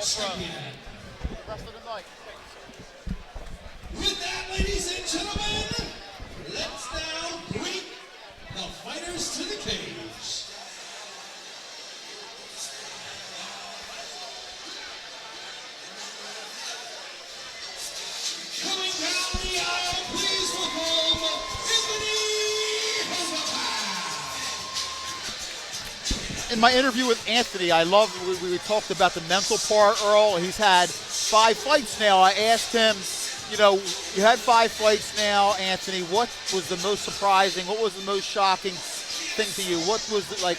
champion. The rest of the night. With that, ladies and gentlemen, let's now bring the fighters to the cage. Coming down the aisle, please welcome Hogeback. In my interview with Anthony, I love we talked about the mental part, Earl. He's had 5 fights now. I asked him, you know, you had 5 fights now, Anthony. What was the most surprising? What was the most shocking thing to you? What was it like?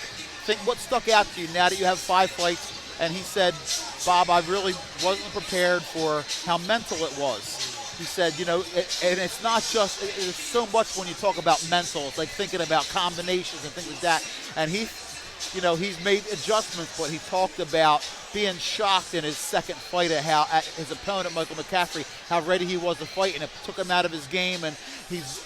What stuck out to you now that you have 5 fights? And he said, Bob, I really wasn't prepared for how mental it was. He said, you know, and it's not just, it's so much when you talk about mental. It's like thinking about combinations and things like that. And he, you know, he's made adjustments, but he talked about being shocked in his second fight at how at his opponent, Michael McCaffrey, how ready he was to fight, and it took him out of his game. And he's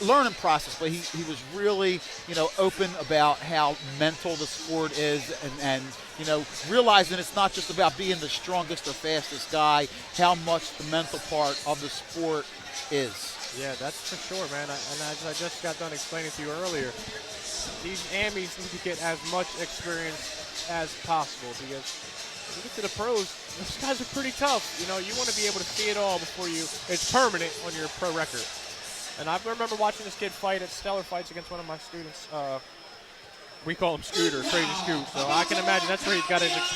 learning process, but he was really, you know, open about how mental the sport is, and you know, realizing it's not just about being the strongest or fastest guy, how much the mental part of the sport is. Yeah, that's for sure, man. And as I just got done explaining to you earlier, these Amis need to get as much experience as possible, because when you get to the pros, those guys are pretty tough. You know, you want to be able to see it all before it's permanent on your pro record. And I remember watching this kid fight at Stellar Fights against one of my students. We call him Scooter, Crazy Scoot. So I can imagine that's where he's got his experience.